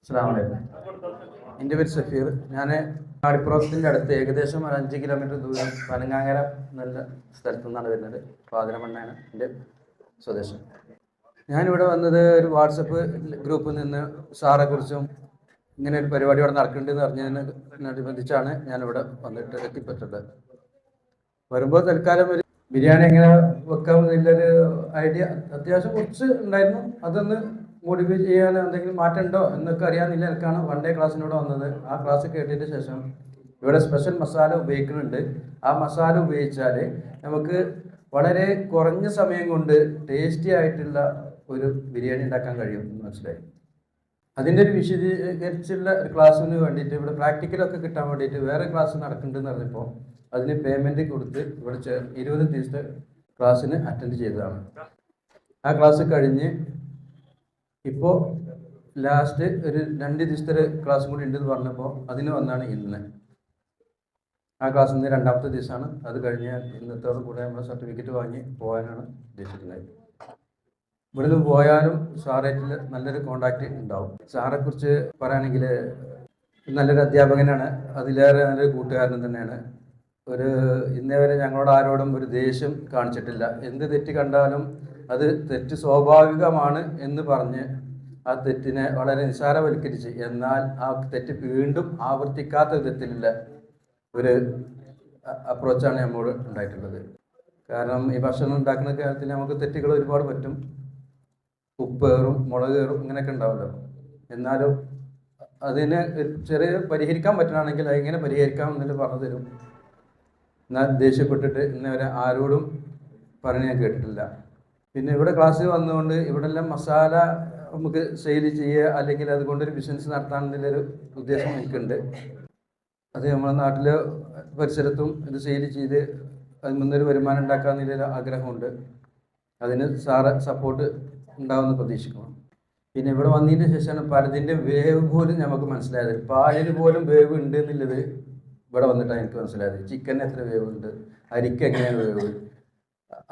അസ്സലാമു അലൈക്കും. എൻ്റെ പേര് സഫീർ. ഞാൻ ആടിപ്പുറത്തിൻ്റെ അടുത്ത് ഏകദേശം ഒരു 5 കിലോമീറ്റർ ദൂരം പനങ്ങാങ്ങര നല്ല സ്ഥലത്തു നിന്നാണ് വരുന്നത്. പാതിരമണ്ണയാണ് എൻ്റെ സ്വദേശം. ഞാനിവിടെ വന്നത് ഒരു വാട്സപ്പ് ഗ്രൂപ്പിൽ നിന്ന് സാറെക്കുറിച്ചും ഇങ്ങനെ ഒരു പരിപാടി ഇവിടെ നടക്കുന്നുണ്ടെന്ന് അറിഞ്ഞതിനോടനുബന്ധിച്ചാണ് ഞാനിവിടെ വന്നിട്ട് എത്തിപ്പെട്ടിട്ടുള്ളത്. വരുമ്പോൾ തൽക്കാലം ഒരു ബിരിയാണി എങ്ങനെ വെക്കാമെന്നുള്ളൊരു ഐഡിയ അത്യാവശ്യം കുറച്ച് ഉണ്ടായിരുന്നു. അതൊന്ന് മോഡിഫൈ ചെയ്യാൻ എന്തെങ്കിലും മാറ്റം ഉണ്ടോ എന്നൊക്കെ അറിയാമെന്നില്ല. എനിക്കാണ് വൺ ഡേ ക്ലാസ്സിനോട് വന്നത്. ആ ക്ലാസ് കേട്ടതിന് ശേഷം ഇവിടെ സ്പെഷ്യൽ മസാല ഉപയോഗിക്കുന്നുണ്ട്. ആ മസാല ഉപയോഗിച്ചാൽ നമുക്ക് വളരെ കുറഞ്ഞ സമയം കൊണ്ട് ടേസ്റ്റി ആയിട്ടുള്ള ഒരു ബിരിയാണി ഉണ്ടാക്കാൻ കഴിയും എന്ന് മനസ്സിലായി. അതിൻ്റെ ഒരു വിശദീകരിച്ചുള്ള ഒരു ക്ലാസ്സിന് വേണ്ടിയിട്ട് ഇവിടെ പ്രാക്ടിക്കലൊക്കെ കിട്ടാൻ വേണ്ടിയിട്ട് വേറെ ക്ലാസ് നടക്കുന്നുണ്ടെന്ന് പറഞ്ഞപ്പോൾ അതിന് പേയ്മെൻറ്റ് കൊടുത്ത് ഇവിടെ 20 ദിവസത്തെ ക്ലാസ്സിന് അറ്റൻഡ് ചെയ്തതാണ്. ആ ക്ലാസ് കഴിഞ്ഞ് ഇപ്പോൾ ലാസ്റ്റ് ഒരു 2 ദിവസത്തെ ക്ലാസ്സും കൂടി ഉണ്ടെന്ന് പറഞ്ഞപ്പോൾ അതിന് വന്നാണ് ഇന്ന്. ആ ക്ലാസ്സിൽ നിന്ന് 2ാമത്തെ ദിവസമാണ്. അത് കഴിഞ്ഞ് ഇന്നത്തോടു കൂടെ നമ്മൾ സർട്ടിഫിക്കറ്റ് വാങ്ങി പോകാനാണ് ഉദ്ദേശിക്കുന്നത്. ഇവിടുന്ന് പോയാലും സാറായിട്ട് നല്ലൊരു കോണ്ടാക്റ്റ് ഉണ്ടാവും. സാറെക്കുറിച്ച് പറയുകയാണെങ്കിൽ നല്ലൊരു അധ്യാപകനാണ്, അതിലേറെ നല്ലൊരു കൂട്ടുകാരൻ തന്നെയാണ്. ഇന്നേ വരെ ഞങ്ങളോട് ആരോടും ഒരു ദേഷ്യം കാണിച്ചിട്ടില്ല. എന്ത് തെറ്റ് കണ്ടാലും അത് തെറ്റ് സ്വാഭാവികമാണ് എന്ന് പറഞ്ഞ് ആ തെറ്റിനെ വളരെ നിസ്സാരവൽക്കരിച്ച്, എന്നാൽ ആ തെറ്റ് വീണ്ടും ആവർത്തിക്കാത്ത വിധത്തിലുള്ള ഒരു അപ്രോച്ചാണ് നമ്മോട് ഉണ്ടായിട്ടുള്ളത്. കാരണം ഈ ഭക്ഷണം ഉണ്ടാക്കുന്ന കാര്യത്തിൽ നമുക്ക് തെറ്റുകൾ ഒരുപാട് പറ്റും. ഉപ്പേറും മുളകേറും ഇങ്ങനെയൊക്കെ ഉണ്ടാവുമല്ലോ. എന്നാലും അതിനെ ചെറിയ പരിഹരിക്കാൻ പറ്റണമെങ്കിൽ അതെങ്ങനെ പരിഹരിക്കാം എന്നുള്ളത് പറഞ്ഞു തരും. എന്നാൽ ദേഷ്യപ്പെട്ടിട്ട് ഇന്നവരെ ആരോടും പറഞ്ഞ് ഞാൻ കേട്ടിട്ടില്ല. പിന്നെ ഇവിടെ ക്ലാസ്സിൽ വന്നുകൊണ്ട് ഇവിടെ എല്ലാം മസാല നമുക്ക് സെയിൽ ചെയ്യുക അല്ലെങ്കിൽ അതുകൊണ്ടൊരു ബിസിനസ് നടത്താമെന്നുള്ളൊരു ഉദ്ദേശം എനിക്കുണ്ട്. അത് നമ്മുടെ നാട്ടിലെ പരിസരത്തും ഇത് സെയിൽ ചെയ്ത് അതിൽ നിന്നൊരു വരുമാനം ഉണ്ടാക്കാമെന്നുള്ളൊരു ആഗ്രഹമുണ്ട്. അതിന് സാറ് സപ്പോർട്ട് ഉണ്ടാവുമെന്ന് പ്രതീക്ഷിക്കണം. പിന്നെ ഇവിടെ വന്നതിന് ശേഷമാണ് പലതിൻ്റെ വേവ് പോലും നമുക്ക് മനസ്സിലായത്. പാലിന് പോലും വേവ് ഉണ്ട് എന്നുള്ളത് ഇവിടെ വന്നിട്ടാണ് എനിക്ക് മനസ്സിലായത്. ചിക്കന് എത്ര വേവ് ഉണ്ട്, അരിക്ക് എങ്ങനെയാണ് വേവ്,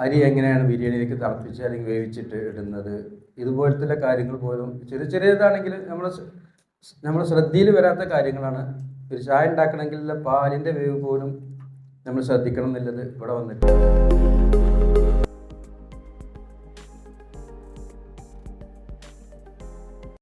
അരി എങ്ങനെയാണ് ബിരിയാണിയിലേക്ക് തിളപ്പിച്ച് അല്ലെങ്കിൽ വേവിച്ചിട്ട് ഇടുന്നത്, ഇതുപോലത്തെ കാര്യങ്ങൾ പോലും ചെറിയതാണെങ്കിൽ നമ്മൾ ശ്രദ്ധയിൽ വരാത്ത കാര്യങ്ങളാണ്. ഒരു ചായ ഉണ്ടാക്കണമെങ്കിൽ പാലിൻ്റെ വേവ് പോലും നമ്മൾ ശ്രദ്ധിക്കണം എന്നുള്ളത് ഇവിടെ വന്നിട്ട്